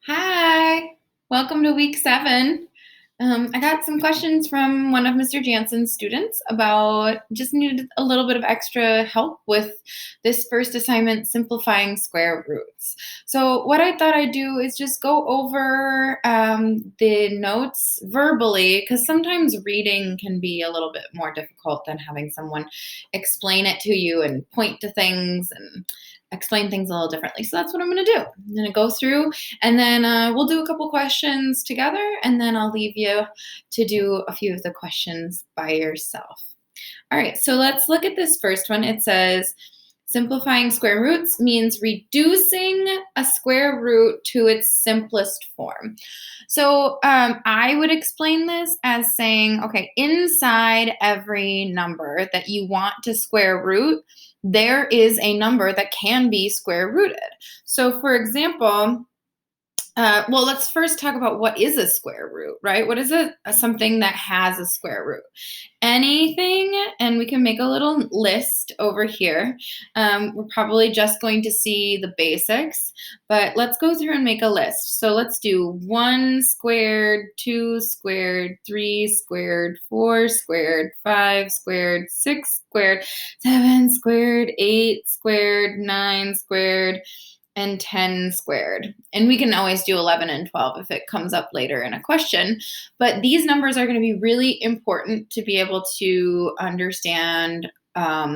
Hi, welcome to week 7. I got some questions from one of Mr. Janssen's students about just needed a little bit of extra help with this first assignment, simplifying square roots. So what I thought I'd do is just go over the notes verbally, because sometimes reading can be a little bit more difficult than having someone explain it to you and point to things and explain things a little differently. So that's what I'm going to do. I'm going to go through and then we'll do a couple questions together, and then I'll leave you to do a few of the questions by yourself. All right, so let's look at this first one. It says, simplifying square roots means reducing a square root to its simplest form. So I would explain this as saying, okay, inside every number that you want to square root, there is a number that can be square rooted. So for example, well, let's first talk about what is a square root, right? What is something that has a square root? Anything, and we can make a little list over here. We're probably just going to see the basics, but let's go through and make a list. So let's do 1 squared, 2 squared, 3 squared, 4 squared, 5 squared, 6 squared, 7 squared, 8 squared, 9 squared, and 10 squared. And we can always do 11 and 12 if it comes up later in a question. But these numbers are going to be really important to be able to understand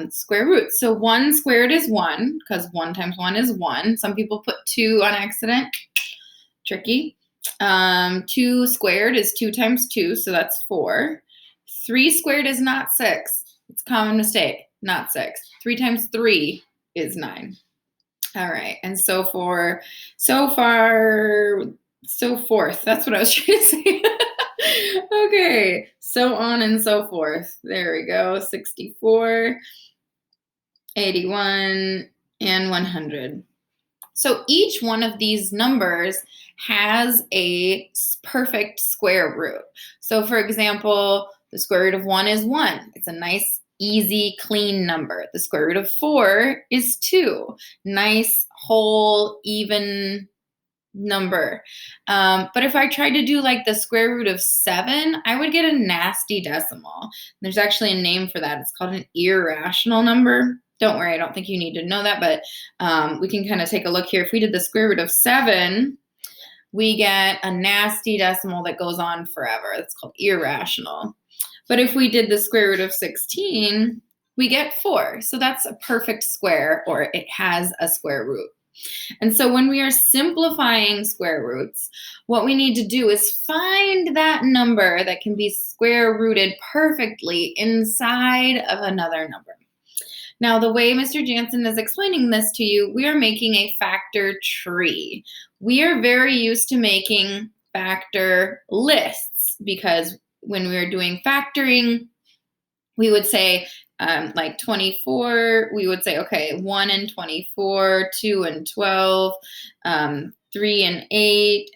square roots. So 1 squared is 1, because 1 times 1 is 1. Some people put 2 on accident. Tricky. 2 squared is 2 times 2, so that's 4. 3 squared is not 6. It's a common mistake, not 6. 3 times 3 is 9. All right, and so far, so forth. That's what I was trying to say. Okay, so on and so forth. There we go. 64, 81, and 100. So each one of these numbers has a perfect square root. So for example, the square root of 1 is 1. It's a nice, easy, clean number. The square root of 4 is 2. Nice, whole, even number. But if I tried to do like the square root of 7, I would get a nasty decimal. There's actually a name for that. It's called an irrational number. Don't worry, I don't think you need to know that, but we can kind of take a look here. If we did the square root of 7, we get a nasty decimal that goes on forever. It's called irrational. But if we did the square root of 16, we get 4. So that's a perfect square, or it has a square root. And so when we are simplifying square roots, what we need to do is find that number that can be square rooted perfectly inside of another number. Now, the way Mr. Janssen is explaining this to you, we are making a factor tree. We are very used to making factor lists, because when we were doing factoring, we would say, like 24, we would say, okay, 1 and 24, 2 and 12, 3 and 8,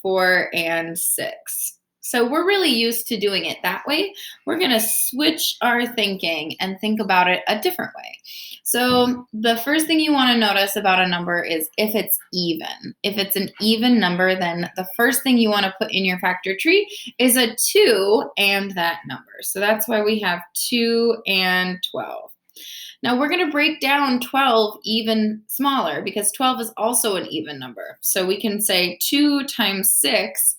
4 and 6. So we're really used to doing it that way. We're going to switch our thinking and think about it a different way. So the first thing you want to notice about a number is if it's even. If it's an even number, then the first thing you want to put in your factor tree is a 2 and that number. So that's why we have 2 and 12. Now we're going to break down 12 even smaller, because 12 is also an even number. So we can say 2 times 6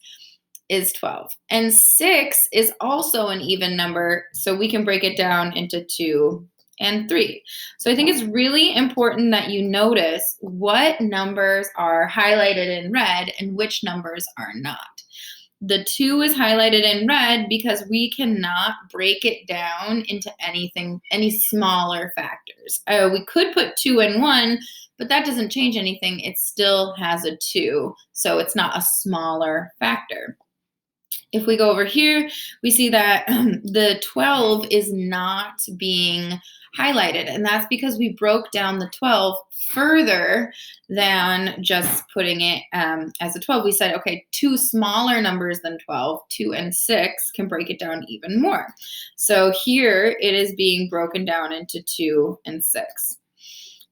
is 12. And 6 is also an even number, so we can break it down into 2 and 3. So I think it's really important that you notice what numbers are highlighted in red and which numbers are not. The 2 is highlighted in red because we cannot break it down into any smaller factors. We could put 2 and 1, but that doesn't change anything. It still has a 2, so it's not a smaller factor. If we go over here, we see that the 12 is not being highlighted, and that's because we broke down the 12 further than just putting it as a 12. We said, okay, 2 smaller numbers than 12, 2 and 6, can break it down even more. So here it is being broken down into 2 and 6.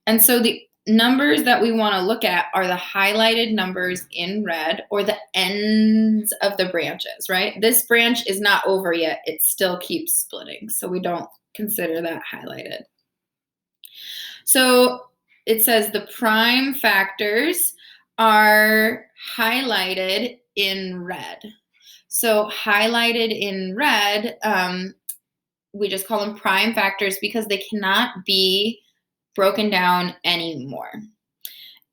And so the numbers that we want to look at are the highlighted numbers in red or the ends of the branches, right? This branch is not over yet. It still keeps splitting, so we don't consider that highlighted. So it says the prime factors are highlighted in red. So highlighted in red, we just call them prime factors because they cannot be broken down anymore.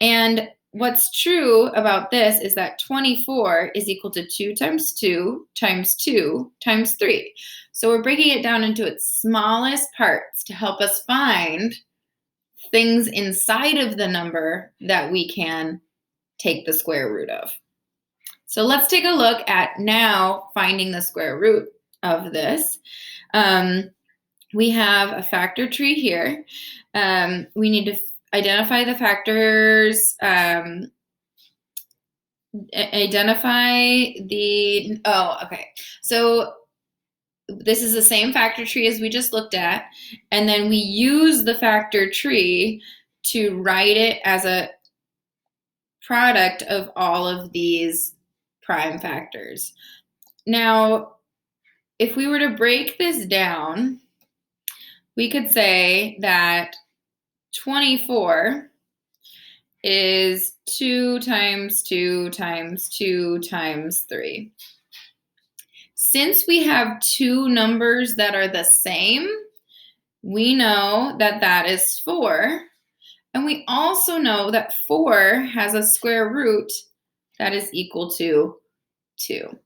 And what's true about this is that 24 is equal to 2 times 2 times 2 times 3. So we're breaking it down into its smallest parts to help us find things inside of the number that we can take the square root of. So let's take a look at now finding the square root of this. We have a factor tree here. We need to identify the factors, So this is the same factor tree as we just looked at, and then we use the factor tree to write it as a product of all of these prime factors. Now, if we were to break this down, we could say that 24 is 2 times 2 times 2 times 3. Since we have two numbers that are the same, we know that that is 4. And we also know that 4 has a square root that is equal to 2.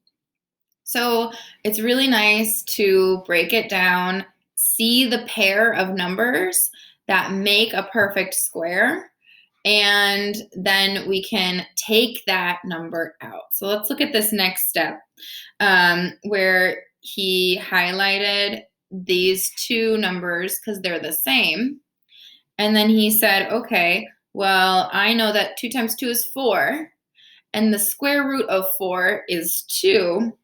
So it's really nice to break it down, see the pair of numbers that make a perfect square, and then we can take that number out. So let's look at this next step where he highlighted these two numbers because they're the same. And then he said, okay, well, I know that 2 times 2 is 4, and the square root of 4 is 2.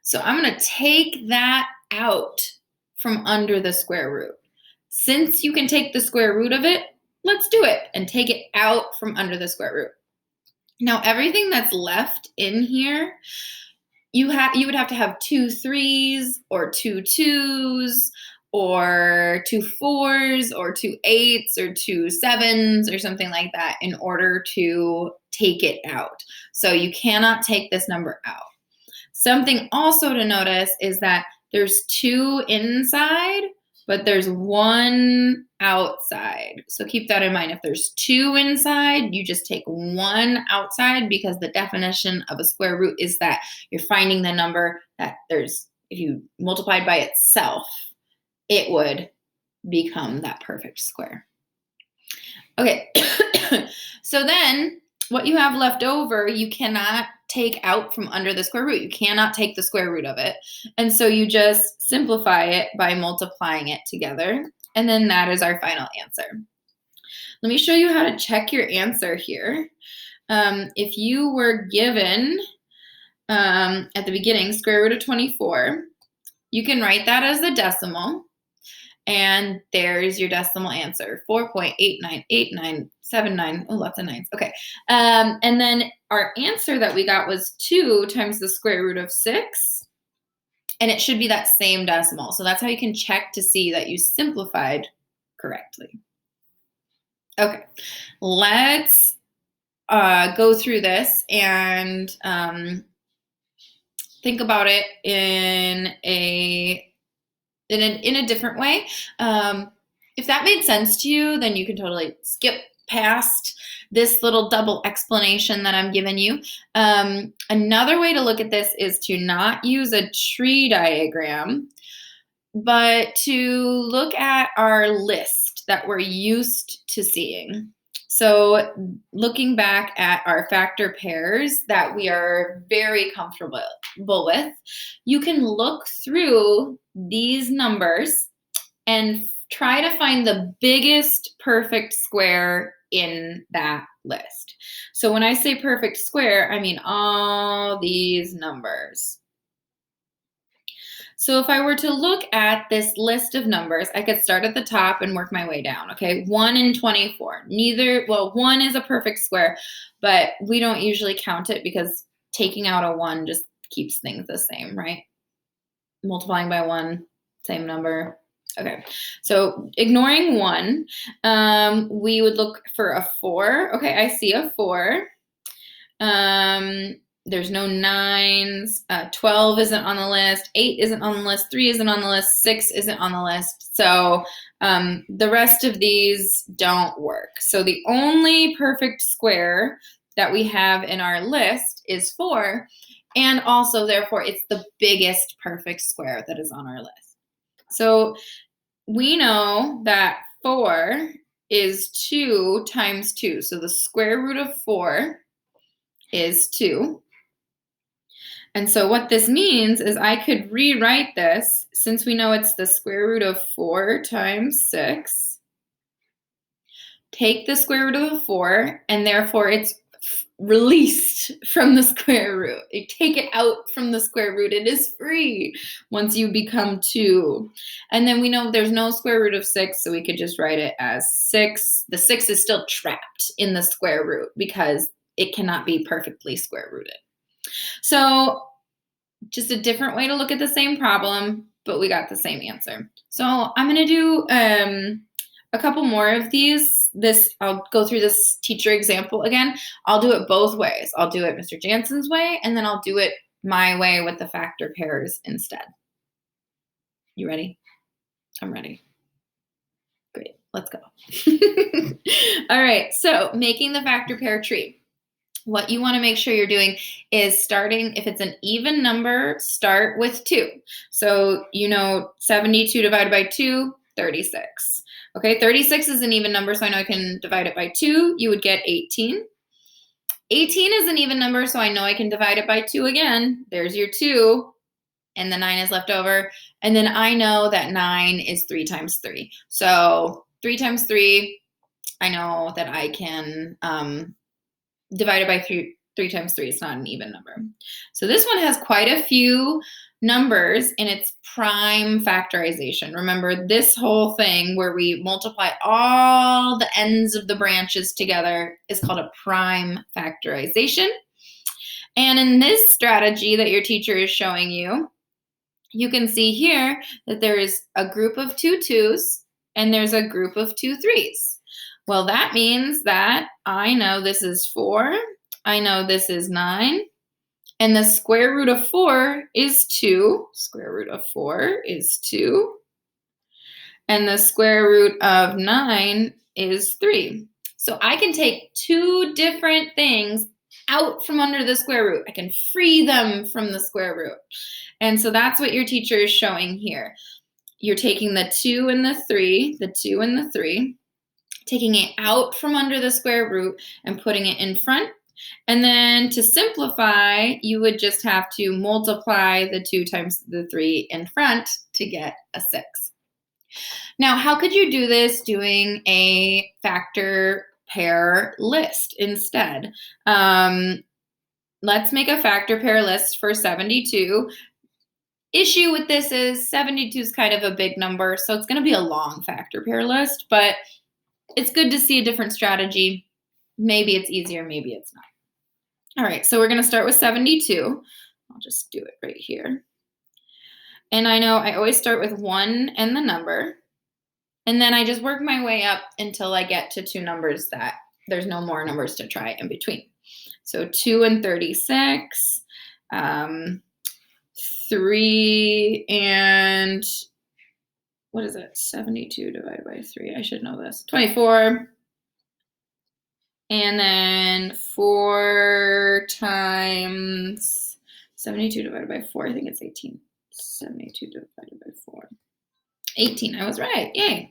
So I'm going to take that out from under the square root. Since you can take the square root of it, let's do it and take it out from under the square root. Now, everything that's left in here, you would have to have 2 3s or 2 2s or 2 4s or 2 8s or 2 7s or something like that in order to take it out. So you cannot take this number out. Something also to notice is that there's 2 inside, but there's 1 outside. So keep that in mind. If there's 2 inside, you just take 1 outside because the definition of a square root is that you're finding the number that if you multiplied by itself, it would become that perfect square. Okay, so then what you have left over, you cannot take out from under the square root. You cannot take the square root of it. And so you just simplify it by multiplying it together. And then that is our final answer. Let me show you how to check your answer here. If you were given, at the beginning, square root of 24, you can write that as a decimal. And there's your decimal answer, 4.898979. Oh, lots of nines. Okay. And then our answer that we got was 2 times the square root of 6. And it should be that same decimal. So that's how you can check to see that you simplified correctly. Okay. Let's go through this and think about it in a different way. If that made sense to you, then you can totally skip past this little double explanation that I'm giving you. Another way to look at this is to not use a tree diagram, but to look at our list that we're used to seeing. So looking back at our factor pairs that we are very comfortable with, you can look through these numbers and try to find the biggest perfect square in that list. So when I say perfect square, I mean all these numbers. So if I were to look at this list of numbers, I could start at the top and work my way down, okay? 1 and 24. Well, 1 is a perfect square, but we don't usually count it because taking out a 1 just keeps things the same, right? Multiplying by 1, same number. Okay, so ignoring 1, we would look for a 4. Okay, I see a 4. There's no 9s. 12 isn't on the list. 8 isn't on the list. 3 isn't on the list. 6 isn't on the list. So the rest of these don't work. So the only perfect square that we have in our list is 4. And also, therefore, it's the biggest perfect square that is on our list. So we know that 4 is 2 times 2. So the square root of 4 is 2. And so what this means is I could rewrite this, since we know it's the square root of 4 times 6, take the square root of the 4, and therefore it's released from the square root. You take it out from the square root. It is free once you become 2. And then we know there's no square root of 6, so we could just write it as 6. The 6 is still trapped in the square root because it cannot be perfectly square rooted. So just a different way to look at the same problem, but we got the same answer. So I'm going to do a couple more of these. I'll go through this teacher example again. I'll do it both ways. I'll do it Mr. Janssen's way, and then I'll do it my way with the factor pairs instead. You ready? I'm ready. Great. Let's go. All right. So making the factor pair tree. What you want to make sure you're doing is starting, if it's an even number, start with 2. So 72 divided by 2, 36. Okay, 36 is an even number, so I know I can divide it by 2. You would get 18. 18 is an even number, so I know I can divide it by 2 again. There's your 2, and the 9 is left over. And then I know that 9 is 3 times 3. So 3 times 3, I know that I can divide it by 3 times 3. It's not an even number. So this one has quite a few numbers in its prime factorization. Remember, this whole thing where we multiply all the ends of the branches together is called a prime factorization. And in this strategy that your teacher is showing you, you can see here that there is a group of 2 2s and there's a group of 2 3s. Well, that means that I know this is 4. I know this is 9. And the square root of 4 is 2. Square root of 4 is 2. And the square root of 9 is 3. So I can take 2 different things out from under the square root. I can free them from the square root. And so that's what your teacher is showing here. You're taking the 2 and the 3, taking it out from under the square root and putting it in front. And then to simplify, you would just have to multiply the 2 times the 3 in front to get a 6. Now, how could you do this doing a factor pair list instead? Let's make a factor pair list for 72. Issue with this is 72 is kind of a big number, so it's going to be a long factor pair list, but it's good to see a different strategy. Maybe it's easier, maybe it's not. All right, so we're going to start with 72. I'll just do it right here. And I know I always start with 1 and the number, and then I just work my way up until I get to 2 numbers that there's no more numbers to try in between. So 2 and 36, 3 and, what is it? 72 divided by 3. I should know this. 24. And then 4 times 72 divided by 4. I think it's 18. 72 divided by 4. 18. I was right. Yay.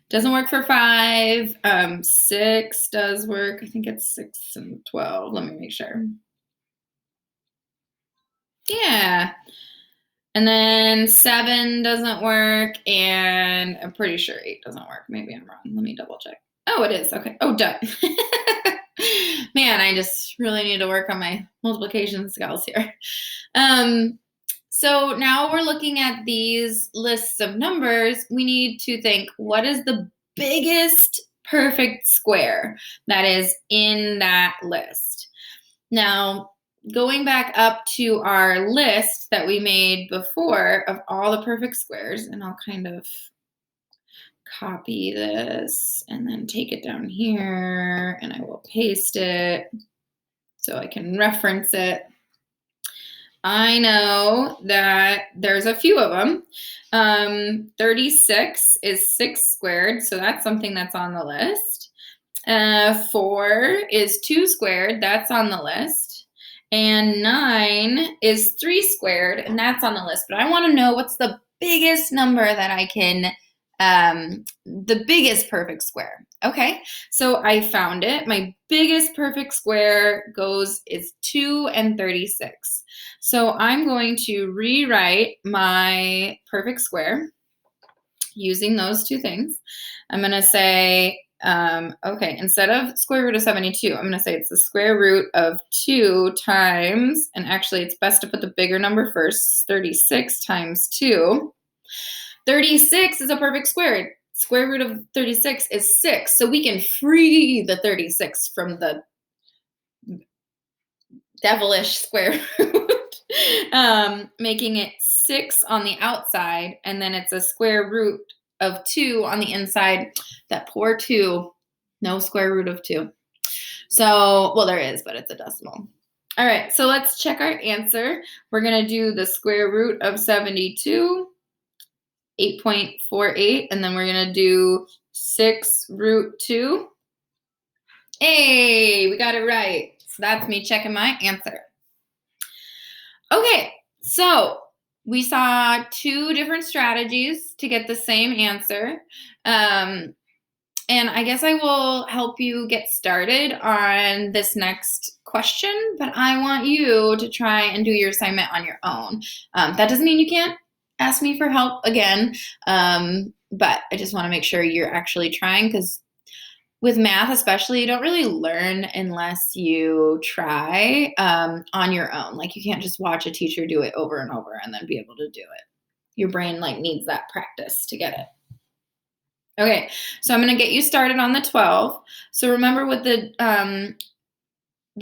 Doesn't work for 5. 6 does work. I think it's 6 and 12. Let me make sure. Yeah. And then 7 doesn't work. And I'm pretty sure 8 doesn't work. Maybe I'm wrong. Let me double check. Oh, it is. Okay. Oh, done. Man, I just really need to work on my multiplication skills here. So now we're looking at these lists of numbers. We need to think, what is the biggest perfect square that is in that list? Now, going back up to our list that we made before of all the perfect squares, and I'll kind of copy this and then take it down here, and I will paste it so I can reference it. I know that there's a few of them. 36 is 6 squared, so that's something that's on the list. 4 is 2 squared, that's on the list. And 9 is 3 squared, and that's on the list. But I want to know what's the biggest number that I can, the biggest perfect square. Okay, so I found it. My biggest perfect square is 2 and 36. So I'm going to rewrite my perfect square using those two things. I'm going to say, okay, instead of square root of 72, I'm going to say it's the square root of 2 times, and actually it's best to put the bigger number first, 36 times 2. 36 is a perfect square. Square root of 36 is 6. So we can free the 36 from the devilish square root, making it 6 on the outside, and then it's a square root of 2 on the inside. That poor 2, no square root of 2. So, well, there is, but it's a decimal. All right, so let's check our answer. We're going to do the square root of 72, 8.48, and then we're going to do 6 root 2. Hey, we got it right. So that's me checking my answer. Okay, so we saw 2 different strategies to get the same answer. And I guess I will help you get started on this next question, but I want you to try and do your assignment on your own. That doesn't mean you can't ask me for help again, but I just want to make sure you're actually trying, because with math especially, you don't really learn unless you try on your own. Like, you can't just watch a teacher do it over and over and then be able to do it. Your brain needs that practice to get it. Okay, so I'm going to get you started on the 12. So remember, with the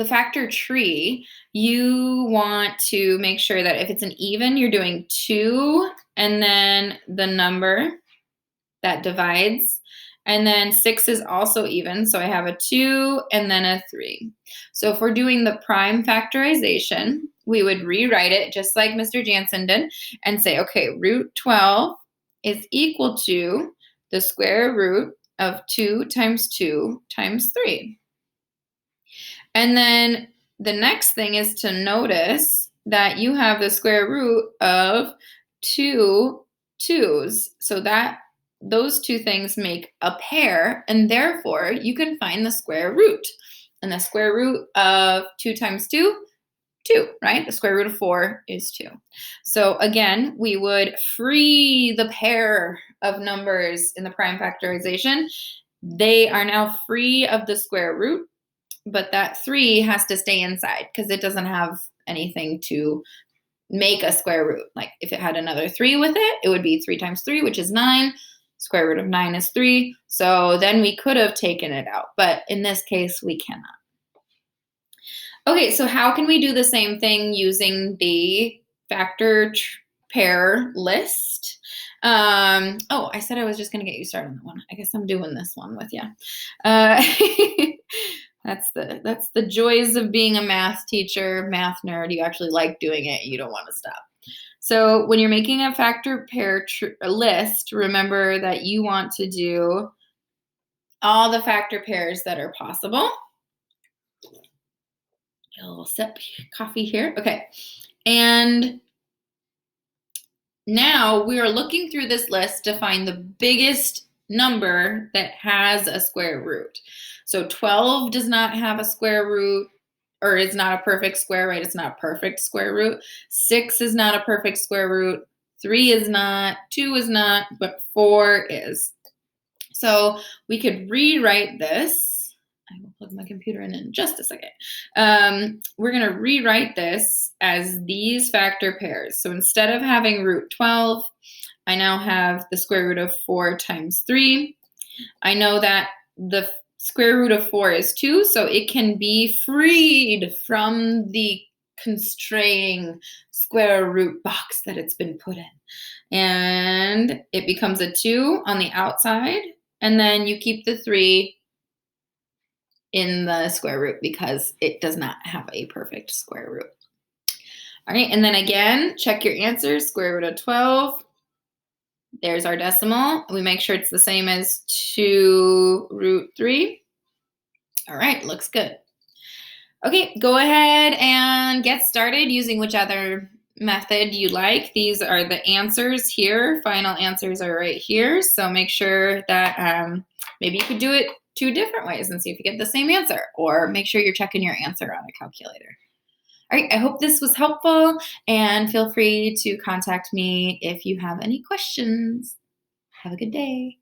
factor tree, you want to make sure that if it's an even, you're doing 2 and then the number that divides. And then 6 is also even, so I have a 2 and then a 3. So if we're doing the prime factorization, we would rewrite it just like Mr. Janssen did and say, okay, root 12 is equal to the square root of 2 times 2 times 3. And then the next thing is to notice that you have the square root of 2 2's. So that those two things make a pair, and therefore you can find the square root. And the square root of 2 times 2, 2, right? The square root of 4 is 2. So again, we would free the pair of numbers in the prime factorization. They are now free of the square root, but that 3 has to stay inside because it doesn't have anything to make a square root. Like, if it had another 3 with it, it would be 3 times 3, which is 9. Square root of 9 is 3. So then we could have taken it out, but in this case, we cannot. Okay, so how can we do the same thing using the factor pair list? Oh, I said I was just going to get you started on that one. I guess I'm doing this one with you. That's the joys of being a math teacher, math nerd. You actually like doing it. You don't want to stop. So when you're making a factor pair list, remember that you want to do all the factor pairs that are possible. Get a little sip coffee here. Okay. And now we are looking through this list to find the biggest number that has a square root. So 12 does not have a square root, or is not a perfect square, right? It's not a perfect square root. 6 is not a perfect square root. 3 is not, 2 is not, but 4 is. So we could rewrite this I will plug my computer in just a second. We're going to rewrite this as these factor pairs. So instead of having root 12, I now have the square root of 4 times 3. I know that the square root of 4 is 2, so it can be freed from the constraining square root box that it's been put in. And it becomes a 2 on the outside, and then you keep the 3 in the square root because it does not have a perfect square root. All right, and then again, check your answers. Square root of 12. There's our decimal. We make sure it's the same as 2 root 3. All right, looks good. Okay, go ahead and get started using whichever method you like. These are the answers here. Final answers are right here. So make sure that maybe you could do it 2 different ways and see if you get the same answer, or make sure you're checking your answer on a calculator. All right, I hope this was helpful, and feel free to contact me if you have any questions. Have a good day.